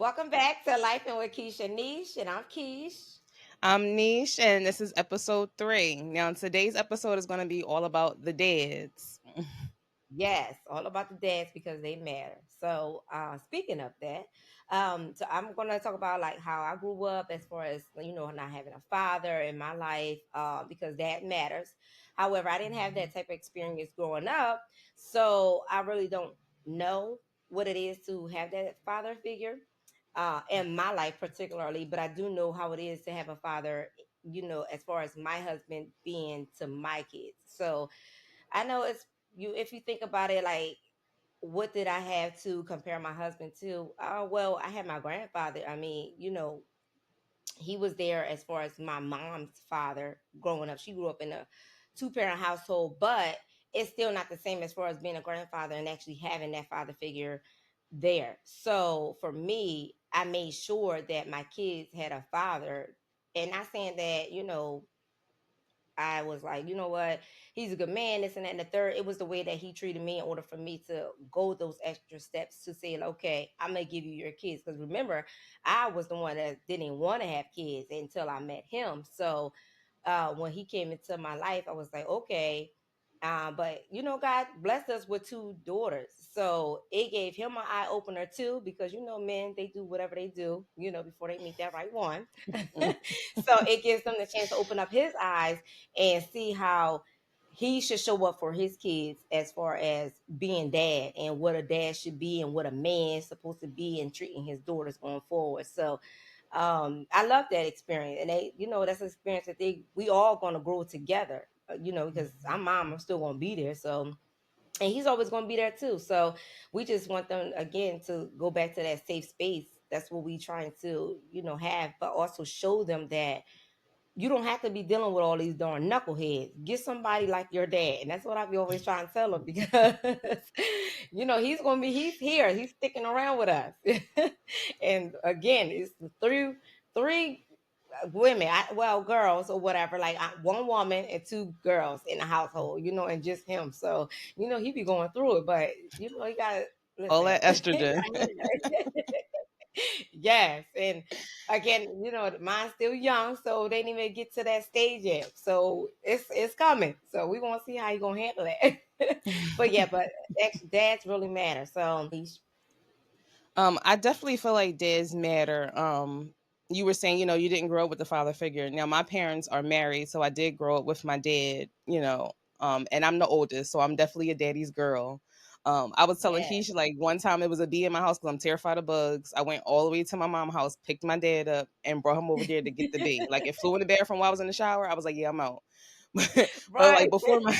Welcome back to Life and with Keisha Niche, and I'm Keish. I'm Niche, and this is episode 3. Now, today's episode is going to be all about the dads. Yes, all about the dads because they matter. So, speaking of that, so I'm gonna talk about like how I grew up as far as not having a father in my life, because that matters. However, I didn't have that type of experience growing up, so I really don't know what it is to have that father figure, in my life particularly. But I do know how it is to have a father. As far as my husband being to my kids. So I know it's you if you think about it, like what did I have to compare my husband to? Well, I had my grandfather. I mean, he was there as far as my mom's father growing up. She grew up in a two-parent household, but it's still not the same as far as being a grandfather and actually having that father figure there. So for me, I made sure that my kids had a father. And not saying that, I was like, you know what? He's a good man, this and that and the third. It was the way that he treated me in order for me to go those extra steps to say, okay, I'm gonna give you your kids. Because remember, I was the one that didn't want to have kids until I met him. So when he came into my life, I was like, okay. But God blessed us with two daughters. So it gave him an eye opener too, because men, they do whatever they do, before they meet that right one. So it gives them the chance to open up his eyes and see how he should show up for his kids as far as being dad and what a dad should be and what a man's supposed to be and treating his daughters going forward. So I love that experience. And that's an experience that we all gonna grow together, because I'm still gonna be there. So and he's always going to be there too. So we just want them again to go back to that safe space. That's what we trying to have, but also show them that you don't have to be dealing with all these darn knuckleheads. Get somebody like your dad. And that's what I be always trying to tell them because, he's here. He's sticking around with us. And again, it's three women, girls or whatever, like one woman and two girls in the household, and just him. So, he be going through it, but, he got to All listen. that estrogen. Yes, and again, mine's still young, so they didn't even get to that stage yet. So it's coming. So we want to see how you gonna handle that. But yeah, but actually, dads really matter. So I definitely feel like dads matter. You were saying, you didn't grow up with the father figure. Now, my parents are married, so I did grow up with my dad, and I'm the oldest, so I'm definitely a daddy's girl. I was telling yeah, Keisha, like, one time it was a bee in my house because I'm terrified of bugs. I went all the way to my mom's house, picked my dad up, and brought him over there to get the bee. Like, it flew in the bathroom while I was in the shower. I was like, yeah, I'm out. But right, like before my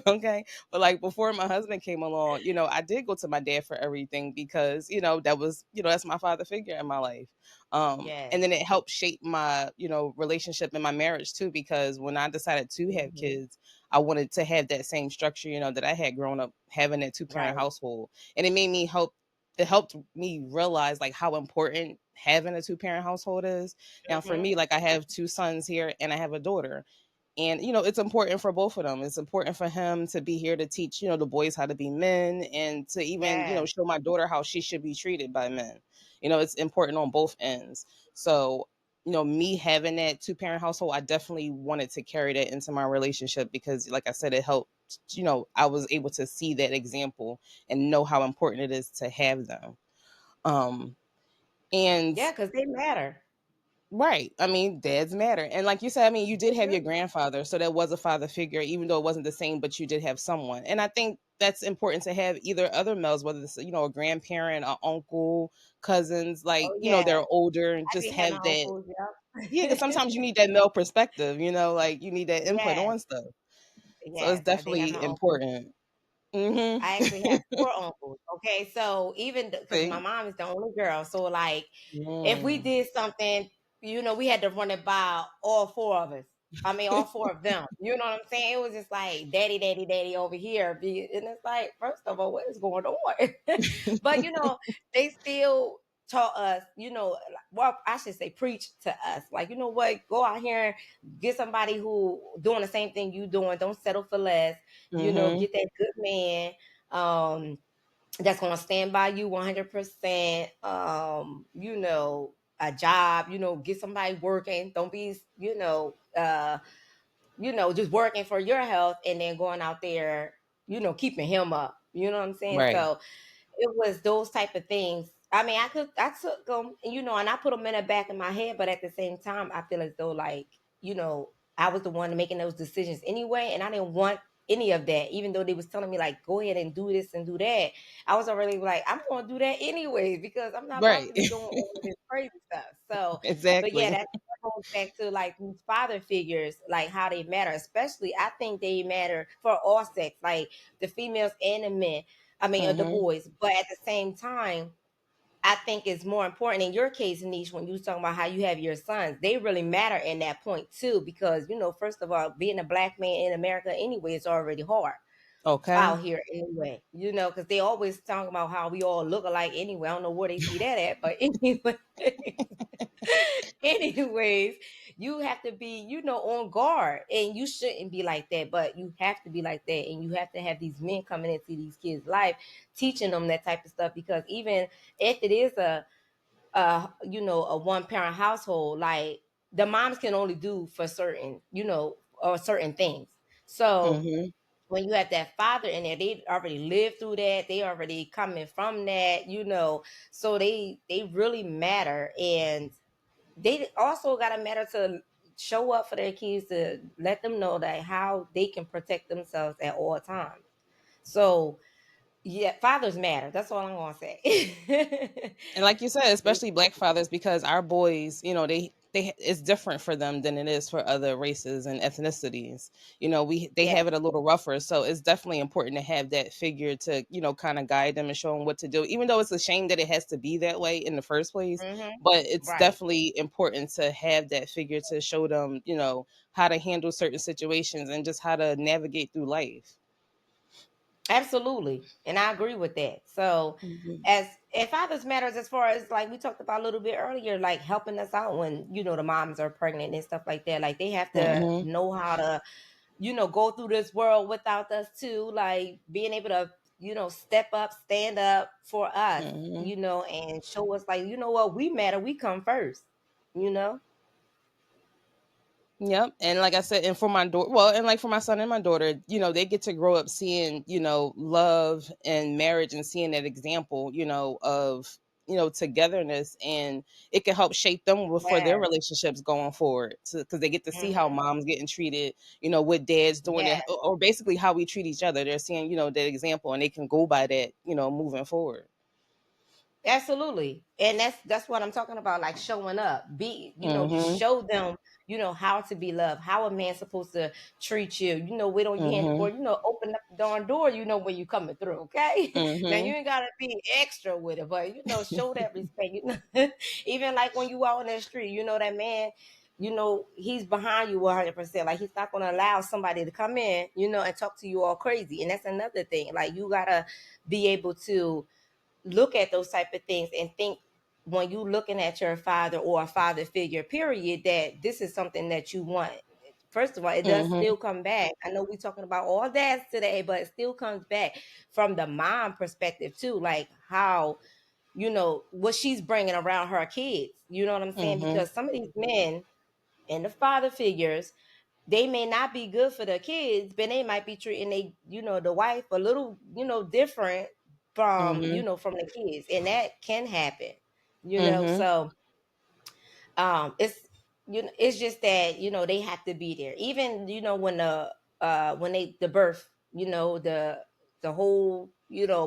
okay, but like before my husband came along, I did go to my dad for everything because that was that's my father figure in my life. And yes, then it helped shape my relationship in my marriage too, because when I decided to have hmm, kids, I wanted to have that same structure that I had grown up having that two-parent right, household, and it helped me realize like how important having a two-parent household is. Now for hmm, me, like I have two sons here and I have a daughter, and it's important for both of them. It's important for him to be here to teach the boys how to be men, and to even yes, show my daughter how she should be treated by men. It's important on both ends. So me having that two-parent household, I definitely wanted to carry that into my relationship because like I said, it helped. I was able to see that example and know how important it is to have them. um and yeah, because they matter. Right. I mean, dads matter. And like you said, I mean, you They did have your do. grandfather, so that was a father figure, even though it wasn't the same, but you did have someone. And I think that's important to have either other males, whether it's, a grandparent, an uncle, cousins, like, Oh yeah, they're older and I just be having have that. uncles. Yeah, because Yep. sometimes you need that male perspective, like you need that input Yes, on stuff. So it's yes, I did have my definitely uncles. important. I actually have Mm-hmm. four uncles. Okay, so even because my See? mom is the only girl, so like if we Mm. did something, we had to run it by all four of us. I mean, all four of them. You know what I'm saying? It was just like daddy, daddy, daddy over here. And it's like, first of all, what is going on? But they still taught us, well, I should say preach to us. Like, you know what? Go out here and get somebody who doing the same thing you doing. Don't settle for less. Mm-hmm. Get that good man. Um, that's going to stand by you 100%. A job, get somebody working. Don't be, just working for your health and then going out there, keeping him up. You know what I'm saying? Right. So it was those type of things. I mean, I took them, and I put them in the back of my head, but at the same time, I feel as though like, I was the one making those decisions anyway, and I didn't want any of that, even though they was telling me like, go ahead and do this and do that. I was already like, I'm going to do that anyway because I'm not about Right. to be doing all of this crazy stuff. So, but yeah, Exactly. that goes back to like these father figures, like how they matter. Especially, I think they matter for all sex, like the females and the men. I mean, the Hmm. boys. But at the same time, I think it's more important in your case, Niche, when you was talking about how you have your sons. They really matter in that point too, because first of all, being a black man in America anyway is already hard Okay. out here anyway. Because they always talk about how we all look alike anyway. I don't know where they see that at, but anyway. Anyways, you have to be, on guard, and you shouldn't be like that, but you have to be like that, and you have to have these men coming into these kids' life, teaching them that type of stuff. Because even if it is a one parent household, like the moms can only do for certain, or certain things. So Hmm. when you have that father in there, they already lived through that. They already coming from that, so they really matter. And they also got to matter to show up for their kids, to let them know that how they can protect themselves at all times. So yeah, fathers matter. That's all I'm gonna say. And like you said, They- especially black fathers, because our boys, they it's different for them than it is for other races and ethnicities. They yeah. have it a little rougher, so it's definitely important to have that figure to kind of guide them and show them what to do. Even though it's a shame that it has to be that way in the first place, Hmm. but it's Right. definitely important to have that figure to show them, how to handle certain situations and just how to navigate through life. Absolutely. And I agree with that. So Hmm. as and fathers matters as far as like we talked about a little bit earlier, like helping us out when, the moms are pregnant and stuff like that. Like they have to Hmm. know how to, go through this world without us too, like being able to, step up, stand up for us, Hmm. and show us like, what, we matter, we come first, you know? Yep. And like I said, and for my daughter, well, and like for my son and my daughter, they get to grow up seeing, love and marriage and seeing that example, of, togetherness. And it can help shape them for their Yeah. relationships going forward. Because they get to see how Hmm. mom's getting treated, with dads doing Yeah. it, or basically how we treat each other. They're seeing, that example and they can go by that, moving forward. Absolutely. And that's what I'm talking about, like showing up. Be, Mm show them, how to be loved, how a man's supposed to treat you, wait on hmm. your hand Mm before, open up the darn door, when you coming through, okay? hmm. Now you Mm ain't gotta be extra with it, but show that respect. Even like when you out on that street, that man, he's behind you 100%. Like he's not gonna allow somebody to come in, and talk to you all crazy. And that's another thing. Like you gotta be able to look at those type of things and think, when you looking at your father or a father figure period, that this is something that you want. First of all, it does hmm. still come back. I know we're talking about all dads today, but it still comes back from the mom perspective too, like how, what she's bringing around her kids, you know what I'm saying? Mm hmm. Because some of these men and the father figures, they may not be good for the kids, but they might be treating the wife a little, different from, Mm from the kids. And that can happen, hmm. so it's it's just that, they have to be there. Even, when they the birth, the whole,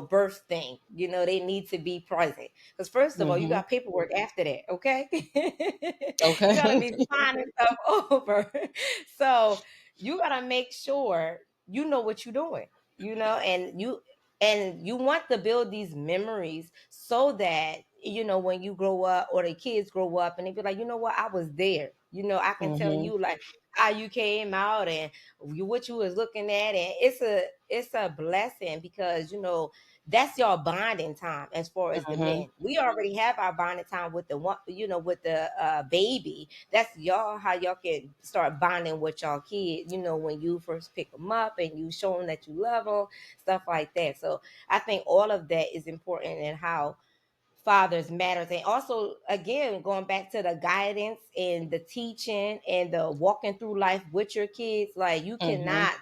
birth thing, they need to be present. Because first of all, you Mm-hmm. got paperwork after that, okay? You gotta Okay. be signing stuff over. So you gotta make sure you know what you're doing, and you want to build these memories so that when you grow up or the kids grow up and they be like, you know what, I was there. I can tell Mhm. you like how you came out and what you was looking at, and it's a blessing because that's your bonding time. As far as the Mhm. men, we already have our bonding time with the one, with the baby. That's y'all, how y'all can start bonding with y'all kids, when you first pick them up and you show them that you love them, stuff like that. So I think all of that is important, and how fathers matters. And also, again, going back to the guidance and the teaching and the walking through life with your kids, like you Mhm. cannot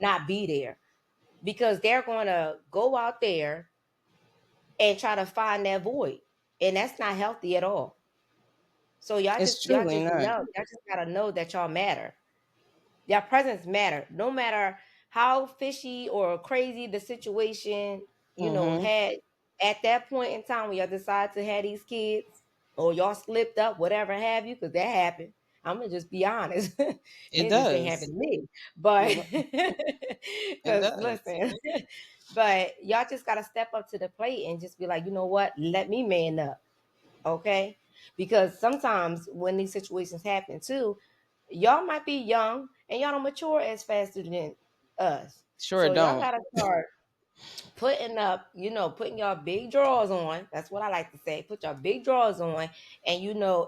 not be there, because they're going to go out there and try to find that void, and that's not healthy at all. So y'all It's just y'all truly just not. know, y'all just gotta know that y'all matter. Your presence matter, no matter how fishy or crazy the situation Mhm. had at that point in time when y'all decide to have these kids, or y'all slipped up, whatever have you, because that happened. I'm gonna just be honest. It It just ain't happened does. to me, but You're right. It because does. listen, but y'all just gotta step up to the plate and just be like, you know what, let me man up. Okay, because sometimes when these situations happen too, y'all might be young and y'all don't mature as faster than us. Sure So y'all don't. gotta start putting y'all big drawers on. That's what I like to say. Put your big drawers on, and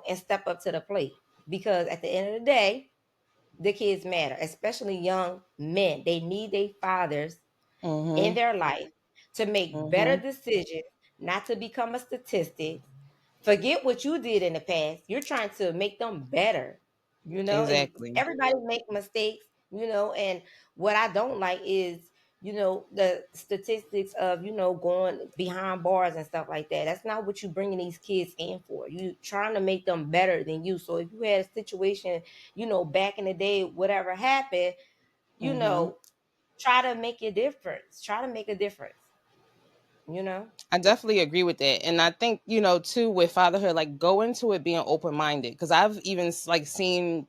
and step up to the plate. Because at the end of the day, the kids matter, especially young men. They need their fathers in Mhm. their life to make better Mhm. decisions, not to become a statistic. Forget what you did in the past. You're trying to make them better, and Exactly. everybody make mistakes, and what I don't like is, the statistics of, going behind bars and stuff like that. That's not what you bringing these kids in for. You trying to make them better than you. So if you had a situation, back in the day, whatever happened, you Mhm. know, try to make a difference. Try to make a difference, you know? I definitely agree with that. And I think, too, with fatherhood, like go into it being open minded. Cause I've even like seen,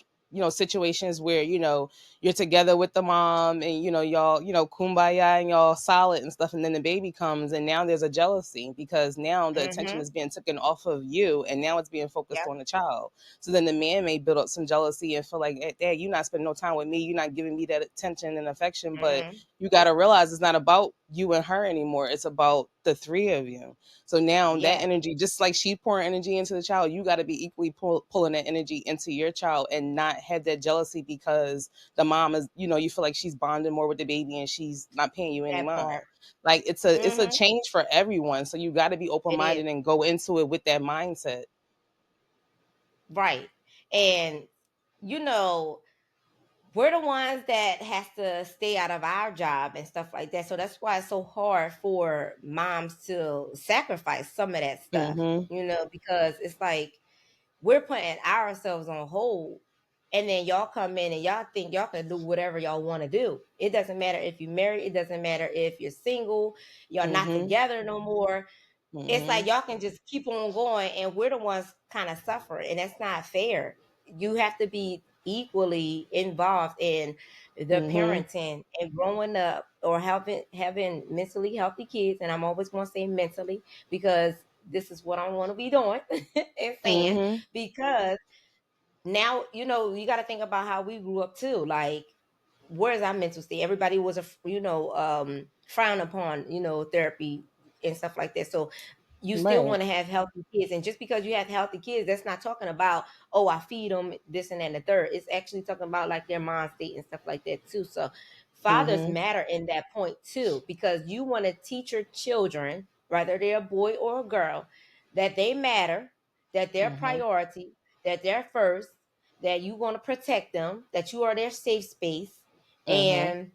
situations where, you're together with the mom and, y'all, kumbaya and y'all solid and stuff. And then the baby comes and now there's a jealousy because now the attention Mm-hmm. is being taken off of you and now it's being focused Yep. on the child. So then the man may build up some jealousy and feel like, hey, Dad, you're not spending no time with me. You're not giving me that attention and affection. But Mm-hmm. you got to realize it's not about you and her anymore. It's about the three of you. So now that Yeah. energy, just like she pouring energy into the child, you got to be equally pulling that energy into your child and not have that jealousy because the mom is, you feel like she's bonding more with the baby and she's not paying you any That mind. part. Like it's a Mm-hmm. change for everyone. So you got to be open It is. minded and go into it with that mindset. Right. And you know, we're the ones that has to stay out of our job and stuff like that. So that's why it's so hard for moms to sacrifice some of that stuff, Mhm. because it's like we're putting ourselves on hold, and then y'all come in and y'all think y'all can do whatever y'all want to do. It doesn't matter if you're married, it doesn't matter if you're single, y'all not Mhm. together no more. It's like Mhm. y'all can just keep on going, and we're the ones kind of suffering, and that's not fair. You have to be equally involved in the Mhm. parenting and growing up, or having mentally healthy kids. And I'm always going to say mentally, because this is what I want to be doing and saying, Mhm. because now you got to think about how we grew up too. Like, where's our mental state? Everybody was frowned upon, therapy and stuff like that. So you still Right. want to have healthy kids, and just because you have healthy kids, that's not talking about, oh, I feed them this and that and the third. It's actually talking about like their mind state and stuff like that too. So fathers Mhm. matter in that point too, because you want to teach your children, whether they're a boy or a girl, that they matter, that they're Mhm. priority, that they're first, that you want to protect them, that you are their safe space, Mhm. and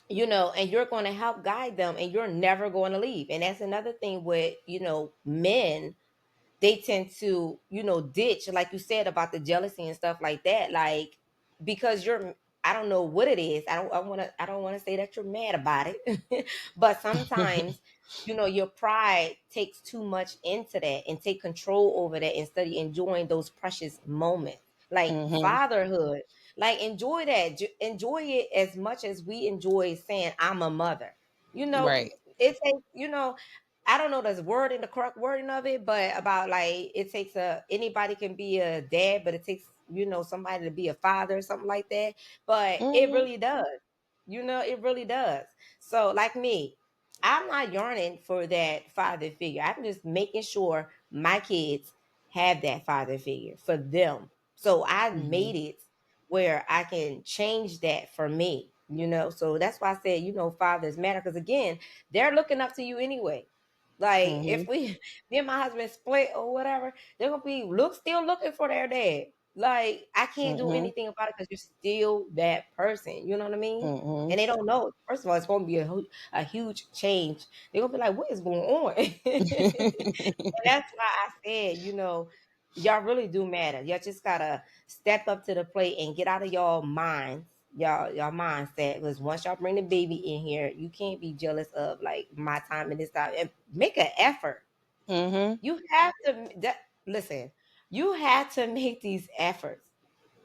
and you're going to help guide them, and you're never going to leave. And that's another thing with men. They tend to ditch, like you said, about the jealousy and stuff like that, like, because I don't know what it is. I don't want to say that you're mad about it, but sometimes your pride takes too much into that and take control over that, instead of enjoying those precious moments, like Mhm. fatherhood. Like, enjoy that. Enjoy it as much as we enjoy saying I'm a mother. you know Right. it takes, I don't know the wording, the correct wording of it, but about like it takes anybody can be a dad, but it takes somebody to be a father or something like that. But it Mm-hmm. really does. It really does. So like me, I'm not yearning for that father figure. I'm just making sure my kids have that father figure for them. So I Mm-hmm. made it where I can change that for me. So that's why I said, fathers matter because again, they're looking up to you anyway. Like Mm-hmm. if we me and my husband split or whatever, they're gonna be still looking for their dad. Like I can't do Mm-hmm. anything about it because you're still that person. You know what I mean? Mm-hmm. And they don't know. First of all, it's gonna be a huge change. They're gonna be like, "What is going on?" And that's why I said, y'all really do matter. Y'all just gotta step up to the plate and get out of y'all minds, y'all mindset. Because once y'all bring the baby in here, you can't be jealous of like my time and this time. And make an effort. Mm-hmm. You have to listen. You have to make these efforts.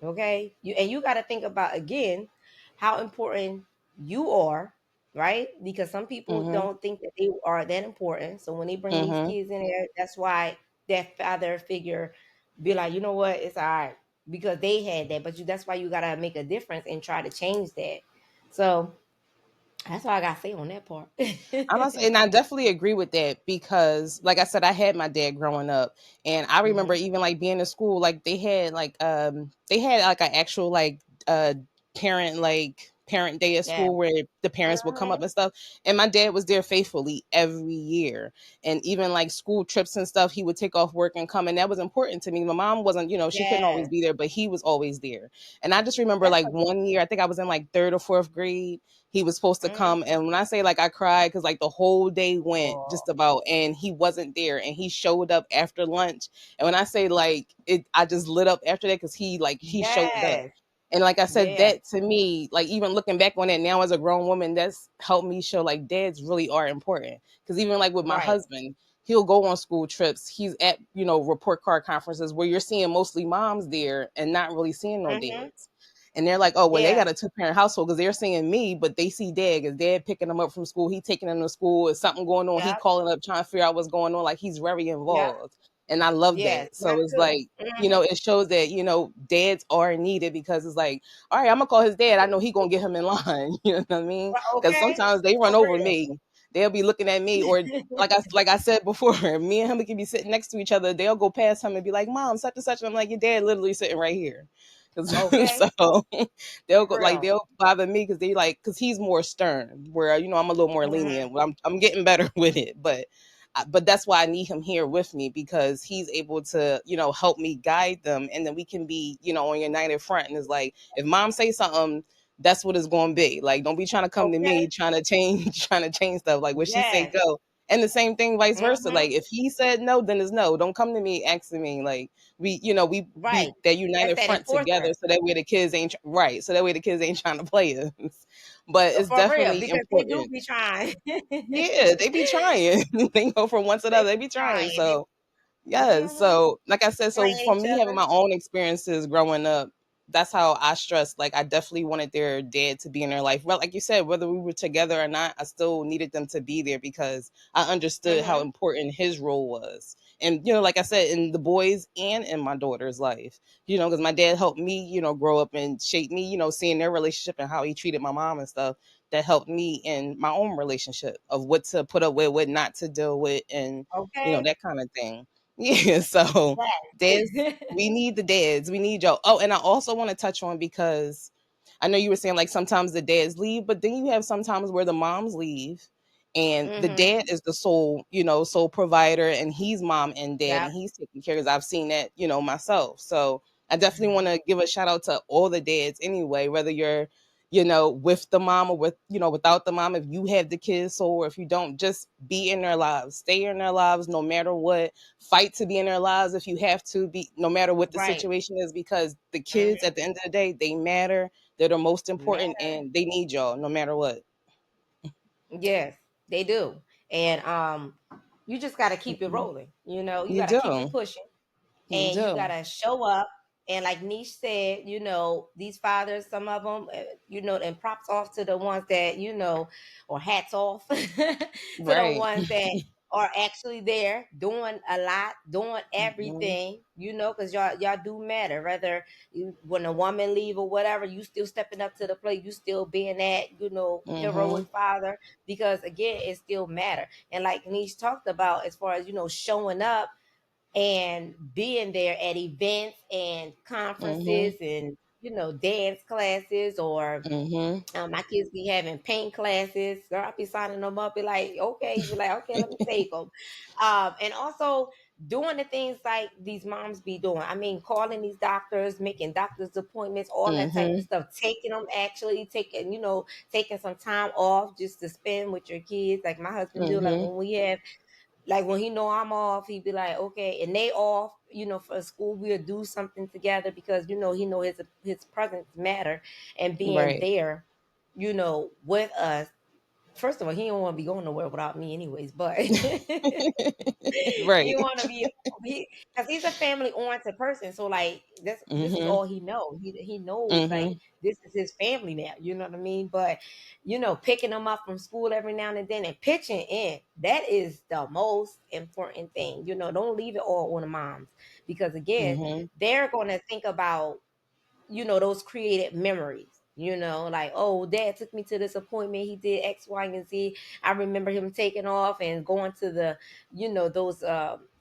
Okay, you got to think about again how important you are, right? Because some people Mm-hmm. don't think that they are that important. So when they bring these Mm-hmm. kids in there, that's why that father figure be like, you know what, it's all right because they had that. But that's why you got to make a difference and try to change that. So that's all I got to say on that part. I'm not saying, and I definitely agree with that because, like I said, I had my dad growing up, and I remember Hmm. even like being in school, like they had like an actual like uh parent day at Yeah. school where the parents would come up Uh-huh. and stuff, and my dad was there faithfully every year, and even like school trips and stuff, he would take off work and come, and that was important to me. My mom wasn't, she couldn't always Yes. be there, but he was always there, and I just remember That's like one year, I think I was in like third or fourth grade, he was supposed to a, come, and when I say like I cried because like the whole day went oh, just about and he wasn't there, and he showed up after lunch, and when I say like it, I just lit up after that because he showed up. yes. And like I said, Yeah. that to me, like even looking back on it now as a grown woman, that's helped me show like dads really are important. Because even like with my Right. husband, he'll go on school trips. He's at, report card conferences where you're seeing mostly moms there and not really seeing no Hmm. dads. And they're like, oh, well, they Yeah. got a two-parent household because they're seeing me, but they see dad. Is dad picking them up from school? He taking them to school. Is something going on? He Yep. calling up trying to figure out what's going on. Like he's very Yep. involved. And I love Yes. that. Mine So it's too. like, Hmm. it shows that, dads are needed because it's like, all right, I'm gonna call his dad. I know he gonna get him in line. You know what I mean? Because Okay. sometimes they run For over real. me. They'll be looking at me, or like I said before, me and him can be sitting next to each other. They'll go past him and be like, "Mom, such and such." And I'm like, "Your dad literally sitting right here." Okay. So they'll go For like real. they'll bother me because because he's more stern, where I'm a little more Hmm. lenient. I'm getting better with it, but that's why I need him here with me because he's able to help me guide them, and then we can be on united front. And it's like if mom say something, that's what it's going to be. Like don't be trying to come to me Okay. trying to change trying to change stuff. Like what she say Yes. go. And the same thing vice versa. Hmm. Like if he said no, then it's no. Don't come to me asking me. Like we Right. be that That's united that front together, enforcer. so that way the kids ain't right. So that way the kids ain't trying to play us. But it's For real. definitely Because they do important. be trying. Yeah, they be trying. They go from one to the They other. They be be trying. trying. They So yes. So like I said, so playing for each me having other. my own experiences growing up, that's how I stressed. Like I definitely wanted their dad to be in their life. Well, like you said, whether we were together or not, I still needed them to be there because I understood how Hmm. important his role was. And like I said, in the boys and in my daughter's life, because my dad helped me, grow up and shape me, seeing their relationship and how he treated my mom and stuff. That helped me in my own relationship of what to put up with, what not to deal with, and Okay. that kind of thing. Yeah, so dads, Yes. we need the dads. We need y'all. Oh, and I also want to touch on because I know you were saying like sometimes the dads leave, but then you have sometimes where the moms leave and the Hmm. dad is the sole provider and he's mom and dad Yep. and he's taking care because I've seen that, myself. So I definitely want Mhm. to give a shout out to all the dads anyway, whether you're with the mom or without the mom, if you have the kids, so or if you don't, just be in their lives, stay in their lives no matter what, fight to be in their lives if you have to be, no matter what the Right. situation is, because the kids Mhm. at the end of the day, they matter. They're the most important Matter. and they need y'all no matter what. Yes, they do. And you just got to keep it Mhm. rolling. You You got to keep it do. pushing You and you got do. to show up. And like Niche said, these fathers, some of them, and props off to the ones that, or hats off to the Right. ones that are actually there doing a lot, doing Mhm. everything, because y'all do matter. Whether when a woman leave or whatever, you still stepping up to the plate, you still being that, heroic Mhm. father, because again, it still matter. And like Niche talked about, as far as, showing up and being there at events and Mhm. conferences and, dance classes, or Mhm. my kids be having paint classes. Girl, I be signing them up. Be like, okay, be like, okay, let me take them. And also doing the things like these moms be doing. I mean, calling these doctors, making doctors appointments, all that type of Mhm. stuff. Taking them, actually taking some time off just to spend with your kids. Like my husband do. Like Mhm. when we have, like when he know I'm off, he be like, okay, and they off, for school, we'll do something together, because he know his presence matter, and being Right. there, with us. First of all, he don't want to be going nowhere without me anyways, but he Right. want to be, because he's a family oriented person. So like this is Mhm. all he know. He knows like Mhm. this is his family now. You know what I mean? But picking them up from school every now and then and pitching in, that is the most important thing. Don't leave it all on the moms, because again, Mhm. they're gonna think about those created memories. Like, oh, dad took me to this appointment. He did X, Y, and Z. I remember him taking off and going to the, those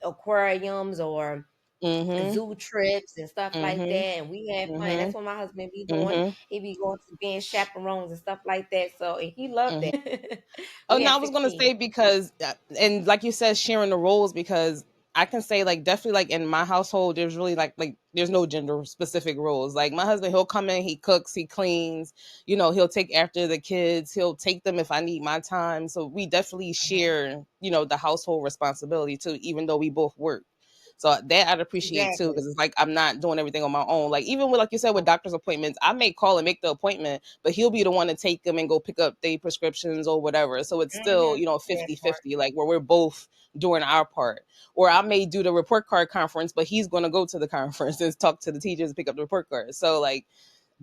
aquariums or Mhm. zoo trips and stuff like that. Mhm. And we had fun. That's Mhm. what my husband be doing. Mhm. He be going to being chaperones and stuff like that. So, and he loved Mhm. that. Oh, We no, had I was gonna 16. say because, and like you said, sharing the roles, because I can say like definitely like in my household, there's really like there's no gender specific roles. Like my husband, he'll come in, he cooks, he cleans, he'll take after the kids, he'll take them if I need my time. So we definitely Mhm. share, the household responsibility too, even though we both work. So that I'd appreciate too, Exactly. because it's like I'm not doing everything on my own. Like even with, like you said, with doctor's appointments, I may call and make the appointment, but he'll be the one to take them and go pick up their prescriptions or whatever. So it's still, Hmm. That 50 part. 50, like where we're both doing our part. Or I may do the report card conference, but he's going to go to the conference and talk to the teachers and pick up the report cards. So like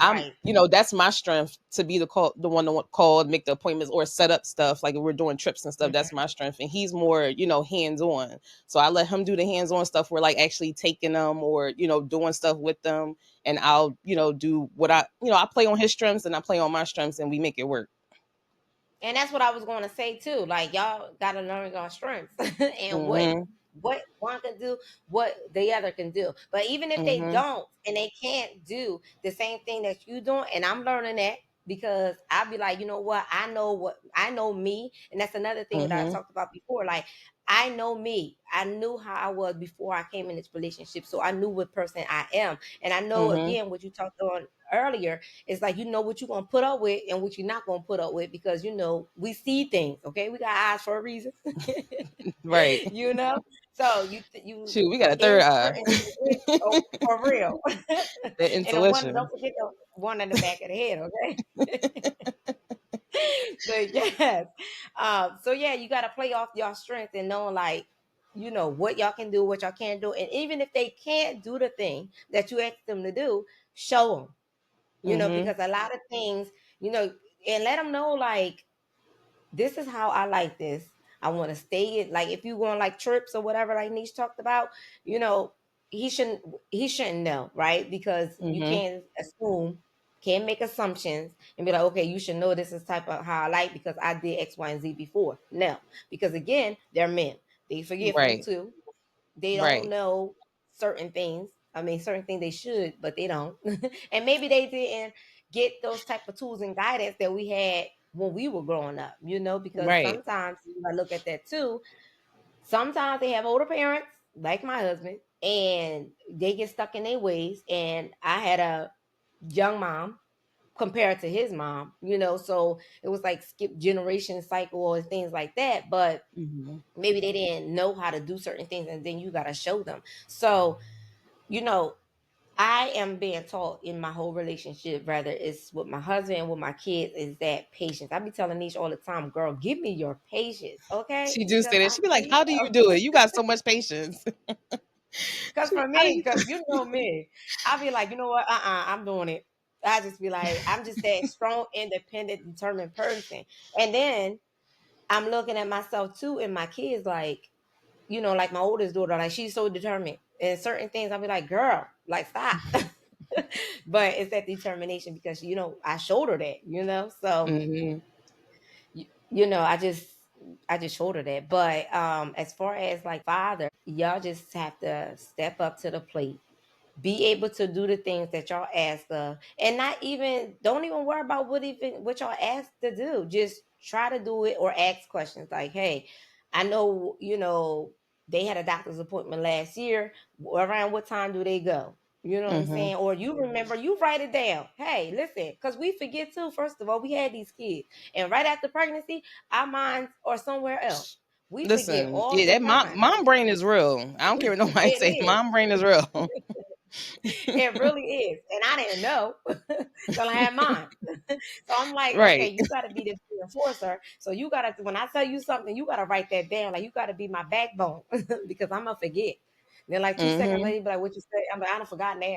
I'm, Right. that's my strength, to be the one to call, make the appointments or set up stuff. Like if we're doing trips and stuff, that's Mhm. my strength. And he's more, hands on. So I let him do the hands on stuff. Where like actually taking them or, doing stuff with them. And I'll, do what I play on his strengths and I play on my strengths and we make it work. And that's what I was going to say too. Like y'all got to learn your strengths and Mm-hmm. what one can do, what the other can do. But even if they Mm-hmm. don't and they can't do the same thing that you doing, and I'm learning that, because I'll be like, you know what, I know me, and that's another thing that I Mm-hmm. talked about before. Like I know me. I knew how I was before I came in this relationship, so I knew what person I am, and I know Mm-hmm. again what you talked on earlier. It's like what you're gonna put up with and what you're not gonna put up with, because we see things. Okay, we got eyes for a reason. Right. you know. So you Shoot, we got a third in eye. certain situations, oh, for real. The And the one, intuition. don't forget the one in the back of the head. Okay. But yes, so yeah, you got to play off your strength and know like what y'all can do, what y'all can't do, and even if they can't do the thing that you ask them to do, show them. Mm-hmm. Because a lot of things, you know, and let them know like this is how I like this. I want to stay it. Like if you go on like trips or whatever, like Niche talked about, you know, he shouldn't he shouldn't know, right? Because you Mm-hmm. can't assume, can't make assumptions and be like, okay, you should know this is type of how I like because I did X, Y, and Z before. No, because again, they're men. They forgetful Right. too. They don't Right. know certain things. I mean, certain things they should, but they don't. And maybe they didn't get those type of tools and guidance that we had when we were growing up, because Right. sometimes I look at that too. Sometimes they have older parents, like my husband, and they get stuck in their ways. And I had a young mom compared to his mom, so it was like skip generation cycle and things like that. But Mm-hmm. maybe they didn't know how to do certain things, and then you got to show them. So, you know, I am being taught in my whole relationship, whether it's with my husband and with my kids, is that patience. I be telling Niche all the time, girl, give me your patience, okay? She do Because say that. I She be like, need "How do you do it? You got so much patience." because for How do me, you? because you know me, I'll be like, you know what? I'm doing it. I just be like, I'm just that strong, independent, determined person. And then I'm looking at myself too and my kids, like, like my oldest daughter, like she's so determined. And certain things I'll be like, girl, like stop. But it's that determination because I showed her that, So Mm-hmm. I just showed her that. But as far as like father, y'all just have to step up to the plate, be able to do the things that y'all ask of, and don't even worry about what y'all asked to do. Just try to do it or ask questions like, hey, I know they had a doctor's appointment last year. Around what time do they go? You know what I'm Mm-hmm. saying? Or you remember, you write it down. Hey, listen, because we forget too. First of all, we had these kids, and right after pregnancy, our minds are somewhere else. We forget Listen, all yeah, the that mom, time. mom brain is real. I don't care what nobody say. It is. Mom brain is real. It really is. And I didn't know till I had mine. So I'm like, okay, Right. you got to be this enforcer. So you got to, when I tell you something, you got to write that down. Like, you got to be my backbone because I'm going to forget. Then, like 2 seconds Mm-hmm. later, be like, what you say? I'm like, I don't forgot now.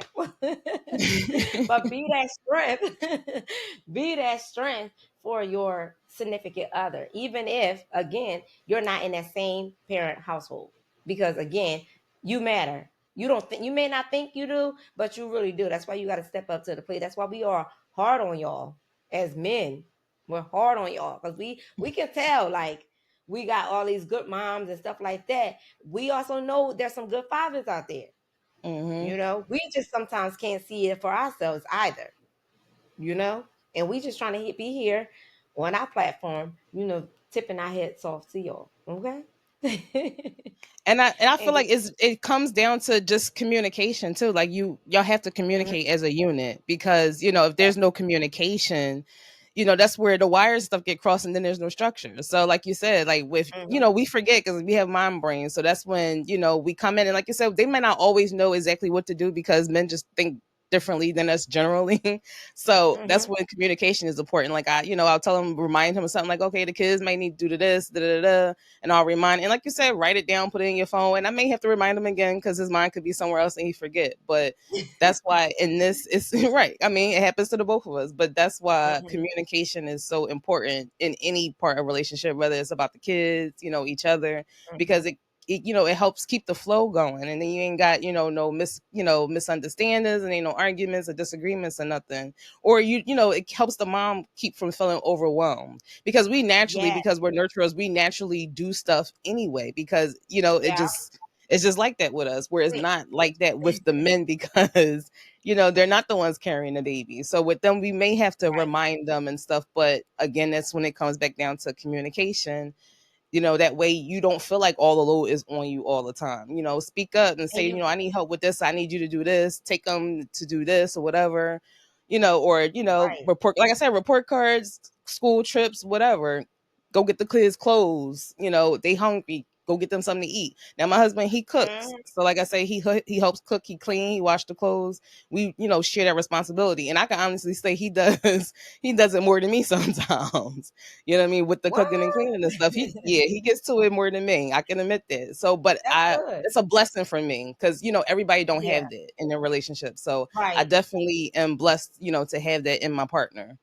But be that strength. Be that strength for your significant other, even if, again, you're not in that same parent household. Because, again, you matter. You don't think, you may not think you do, but you really do. That's why you got to step up to the plate. That's why we are hard on y'all as men. We're hard on y'all because we can tell, like, we got all these good moms and stuff like that. We also know there's some good fathers out there. Mm-hmm. We just sometimes can't see it for ourselves either. you know and we just trying to be here on our platform, tipping our heads off to y'all. Okay. And I feel And like just it comes down to just communication too. Like y'all have to mhm, communicate as a unit because if yeah. there's no communication, that's where the wires stuff get crossed and then there's no structure. So like you said, like with Mhm, we forget because we have mind brains. So that's when we come in and like you said, they might not always know exactly what to do because men just think differently than us generally. So that's mhm. when communication is important. Like I'll tell him, remind him of something like, okay, the kids might need to do this, da da da, and I'll remind. And like you said, write it down, put it in your phone. And I may have to remind him again because his mind could be somewhere else and he forget. But that's why in this, it's right. I mean, it happens to the both of us. But that's why Mhm, communication is so important in any part of relationship, whether it's about the kids, each other, because mhm. it helps keep the flow going, and then you ain't got no misunderstandings and ain't no arguments or disagreements or nothing, or it helps the mom keep from feeling overwhelmed because Yes. because we're nurturers, we naturally do stuff anyway because Yeah. it's just like that with us, where it's Wait. not like that with the men because they're not the ones carrying the baby. So with them, we may have to Right. remind them and stuff, but again, that's when it comes back down to communication. That way you don't feel like all the load is on you all the time. Speak up and say, And you I need help with this, I need you to do this, take them to do this or whatever. Or right. report, like I said, report cards, school trips, whatever. Go get the kids clothes. They hungry, go get them something to eat. Now my husband, he cooks, Mhm. so like I say, he helps cook, he clean, he wash the clothes. We share that responsibility, and I can honestly say he does he does it more than me sometimes. You know what I mean? With the What? cooking and cleaning and stuff. He gets to it more than me. I can admit that. So, but That's good. it's a blessing for me because, everybody don't Yeah. have that in their relationship. So I Right. definitely am blessed, to have that in my partner.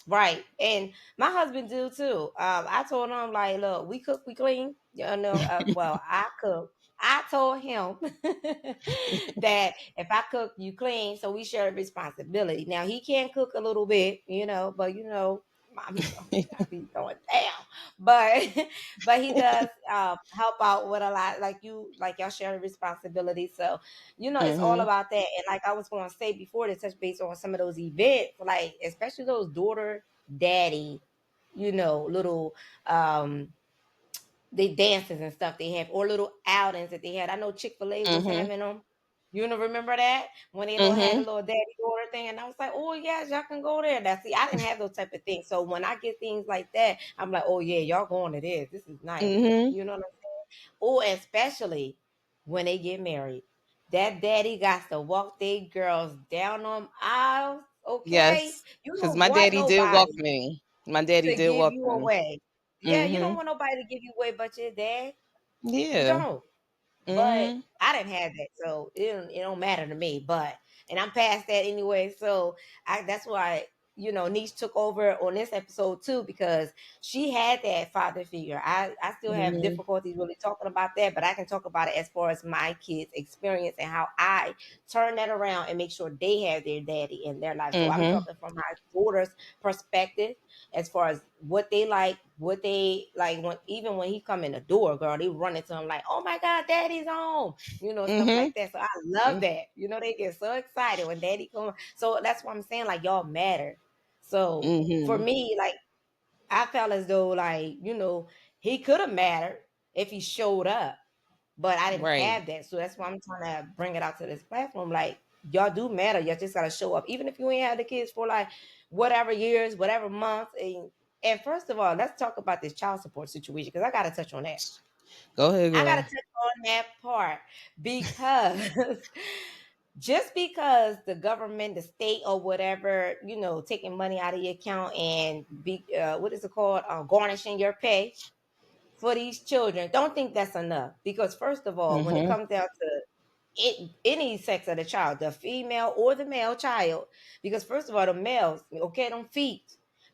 Right. And my husband do too. I told him, like, look, we cook, we clean. Well, I cook. I told him that if I cook, you clean, so we share the responsibility. Now he can cook a little bit, but I be throwing down. But but he does help out with a lot, like y'all share the responsibility. So it's all Hmm. about that. And like I was going to say before, to touch base on some of those events, like especially those daughter daddy, little they dances and stuff they have, or little outings that they had. I know Chick-fil-A was Hmm. having them. Remember that when they had a Hmm. little daddy daughter thing, and I was like, oh yes, y'all can go there. That's see, I didn't have those type of things. So when I get things like that, I'm like, oh yeah, y'all going to this. This is nice. Hmm. You know what I'm saying? Oh, especially when they get married. That daddy got to walk they girls down on aisles. Okay. Yes. You Because don't my want daddy did walk nobody me. My daddy to did give walk you me. away. Yeah, you don't Hmm. want nobody to give you away but your dad. You Yeah. don't. But Hmm. I didn't have that, so it don't matter to me. But and I'm past that anyway. So that's why niece took over on this episode too, because she had that father figure. I still have Mhm. difficulties really talking about that, but I can talk about it as far as my kids' experience and how I turn that around and make sure they have their daddy in their life. So I'm Mhm. talking from my daughter's perspective as far as what they like when even when he come in the door, girl, they run into him like, oh my God, daddy's home, stuff Mhm. like that. So I love that. They get so excited when daddy come. So that's what I'm saying, like y'all matter. So for Mhm. me, like I felt as though like, he could have mattered if he showed up, but I didn't Right. have that. So that's why I'm trying to bring it out to this platform. Like y'all do matter. Y'all just gotta show up. Even if you ain't had the kids for like whatever years, whatever months. And first of all, let's talk about this child support situation, because I gotta touch on that. Go ahead, I gotta girl. touch on that part because just because the government, the state, or whatever, taking money out of your account and be what is it called, garnishing your pay for these children, don't think that's enough. Because first of all, when it Mhm. comes down to any sex of the child, the female or the male child, because first of all, the males, okay, them feet,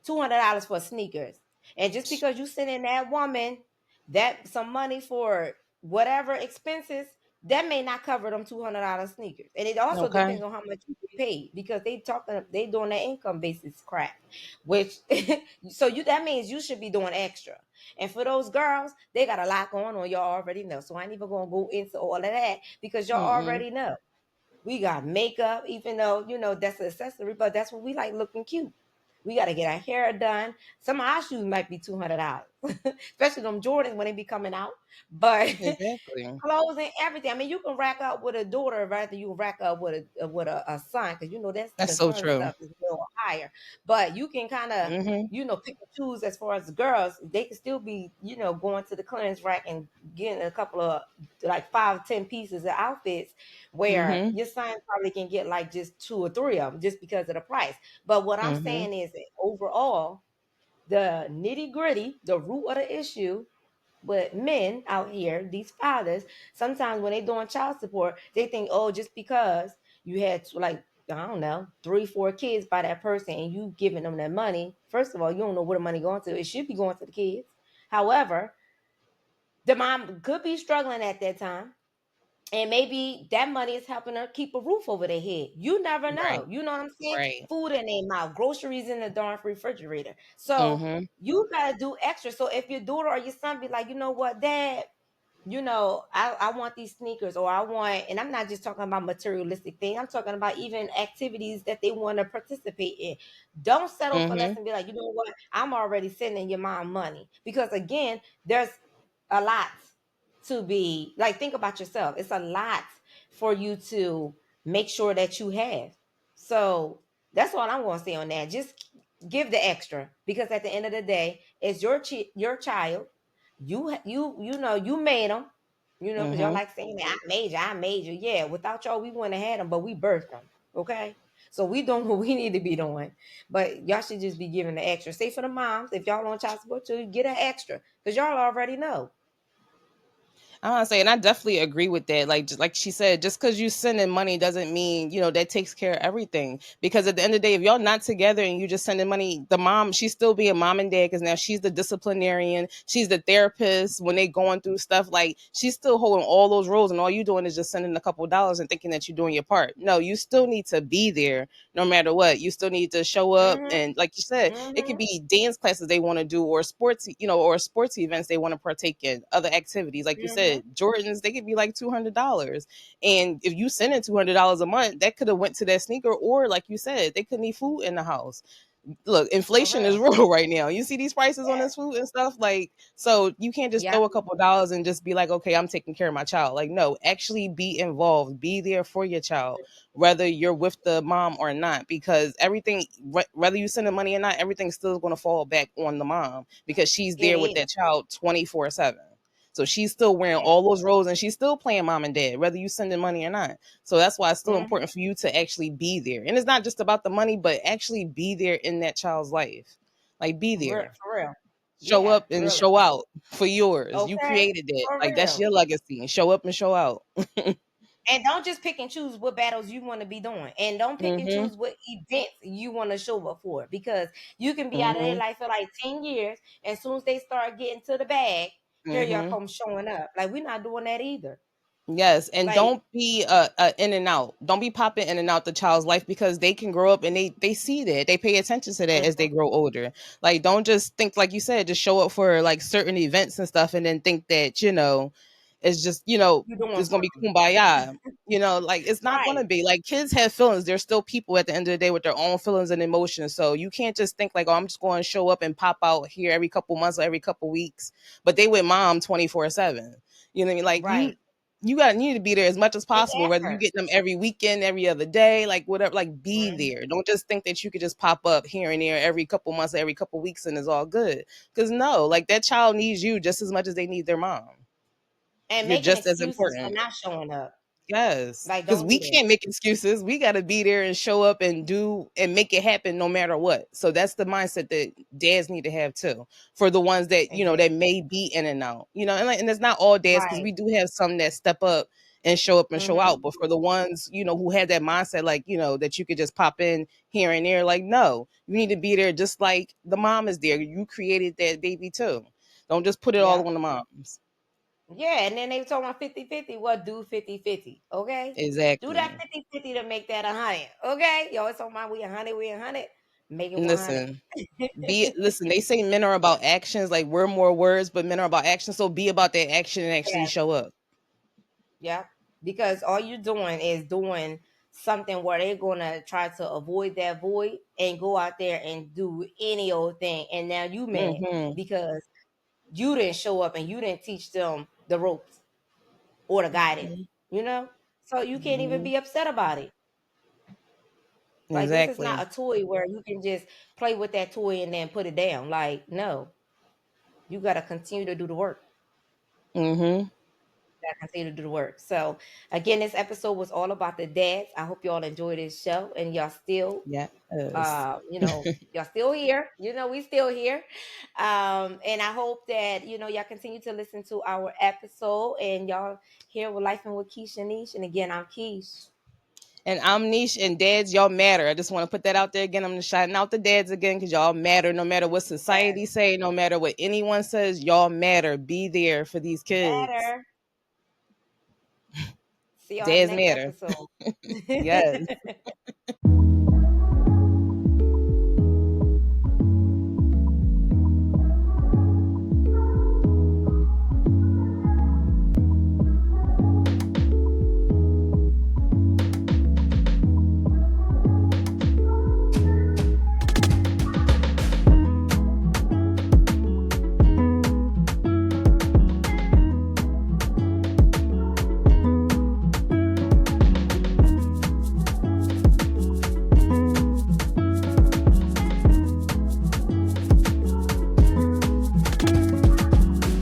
$200 for sneakers, and just because you send in that woman that some money for whatever expenses, that may not cover them $200 sneakers, and it also Okay. depends on how much you get paid, because they doing that income basis crap, which so you that means you should be doing extra. And for those girls, they got a lot going on. Y'all already know. So I ain't even gonna go into all of that, because y'all Mm-mm. already know. We got makeup, even though that's an accessory, but that's what we like, looking cute. We got to get our hair done. Some of our shoes might be $200, especially them Jordans when they be coming out. But Exactly. clothes and everything. I mean, you can rack up with a daughter rather than you rack up with a son, because that's That's the so son true. stuff is a little higher. But you can kind of Mhm. pick and choose. As far as the girls, they can still be going to the clearance rack and getting a couple of like 5 10 pieces of outfits, where Mhm. your son probably can get like just 2 or 3 of them just because of the price. But what I'm Mhm. saying is that overall, the nitty gritty, the root of the issue with men out here, these fathers, sometimes when they doing child support, they think, oh, just because you had like, I don't know, 3 4 kids by that person and you giving them that money. First of all, you don't know where the money going to. It should be going to the kids. However, the mom could be struggling at that time, and maybe that money is helping her keep a roof over their head. You never Right. know. You know what I'm saying? Right. Food in their mouth, groceries in the darn refrigerator. So Mhm. you gotta do extra. So if your daughter or your son be like, you know what, Dad, I want these sneakers, or I want, and I'm not just talking about materialistic things. I'm talking about even activities that they want to participate in. Don't settle for less Mhm. and be like, you know what, I'm already sending your mom money, because again, there's a lot to be like. Think about yourself. It's a lot for you to make sure that you have. So that's all I'm going to say on that. Just give the extra, because at the end of the day, it's your child. You made them. Because y'all Mhm. like saying that I made you. Yeah, without y'all, we wouldn't have had them, but we birthed them. Okay, so we doing what we need to be doing, but y'all should just be giving the extra. Say for the moms, if y'all on child support too, get an extra, because y'all already know. I want to say, and I definitely agree with that. Like, just like she said, just because you sending money doesn't mean that takes care of everything. Because at the end of the day, if y'all not together and you just sending money, the mom, she's still being mom and dad, because now she's the disciplinarian, she's the therapist when they going through stuff. Like, she's still holding all those roles, and all you doing is just sending a couple of dollars and thinking that you're doing your part. No, you still need to be there no matter what. You still need to show up, Mm-hmm. and like you said, it could Mm-hmm. be dance classes they want to do, or sports, or sports events they want to partake in, other activities. Like you Mm-hmm. said, Jordans, they could be like $200. And if you send in $200 a month, that could have went to that sneaker, or like you said, they could need food in the house. Look, For inflation is real. real right now. You see these prices on Yes. this food and stuff, like, so you can't just Yeah. throw a couple of dollars and just be like, okay, I'm taking care of my child. Like, no, actually be involved, be there for your child, whether you're with the mom or not, because everything, whether you send the money or not, everything's still going to fall back on the mom, because she's It there with is. that child 24/7. So she's still wearing Yeah. all those roles, and she's still playing mom and dad, whether you sending money or not. So that's why it's still Mm-hmm. important for you to actually be there. And it's not just about the money, but actually be there in that child's life. Like, be there. For real. Show Yeah. up and Really. show out for yours. You Okay. created it. For Like, that's real. your legacy. Show up and show out. And don't just pick and choose what battles you want to be doing. And don't pick and Mhm. choose what events you want to show up for. Because you can be out of their Mhm. life for like 10 years. And as soon as they start getting to the bag, here y'all Mhm. come showing up. Like, we're not doing that either. Yes, and Like, don't be in and out. Don't be popping in and out the child's life because they can grow up and they see that. They pay attention to that as they mhm, grow older. Like don't just think like you said, just show up for like certain events and stuff and then think that, it's just, you doing it's gonna be something. kumbaya. Like it's not Right. gonna be. Like kids have feelings. They're still people at the end of the day with their own feelings and emotions. So you can't just think like, oh, I'm just going to show up and pop out here every couple months or every couple weeks. But they with mom 24/7. You know what I mean? Like Right. you need to be there as much as It's possible, whether you effort. get them every weekend, every other day, like whatever, like be Mhm. there. Don't just think that you could just pop up here and there every couple months, every couple weeks, and it's all good. Because no, like that child needs you just as much as they need their mom. And You're making just as excuses for important. not showing up. Yes, Like, because don't we do that. can't make excuses. We got to be there and show up and do and make it happen no matter what. So that's the mindset that dads need to have too. For the ones that that Exactly. may be in and out, and it's not all dads because Right. we do have some that step up and show up and show Hmm. out. But for the ones who have that mindset, like that you could just pop in here and there, like no, you need to be there just like the mom is there. You created that baby too. Don't just put it all Yep. on the moms. Yeah, and then they talking about 50-50. Well, do 50-50. Okay? Do that Exactly. 50-50 to make that 100. Okay? Y'all always talking about we 100. Make it 100. Listen. Listen, they say men are about actions, like we're more words, but men are about action. So be about that action and actually Yeah. show up. Yeah. Because all you're doing is doing something where they're gonna try to avoid that void and go out there and do any old thing. And now you mad Hmm. because you didn't show up and you didn't teach them the ropes or the guidance, Hmm. you know? So you can't even Hmm. be upset about it. Like, this is not Exactly. a toy where you can just play with that toy and then put it down. Like, no, you got to continue to do the work. Hmm. Got to continue to do the work. So, again, this episode was all about the dads. I hope y'all enjoyed this show and y'all still, Yes. y'all still here. We still here. And I hope that, y'all continue to listen to our episode and y'all here with Life and with Keisha Niche. And again, I'm Keish. And I'm niche and dads, y'all matter. I just want to put that out there again. I'm just shouting out the dads again because y'all matter no matter what Yes, society say, no matter what anyone says, y'all matter. Be there for these kids. matter. See y'all in the Dads next matter. episode. Yes.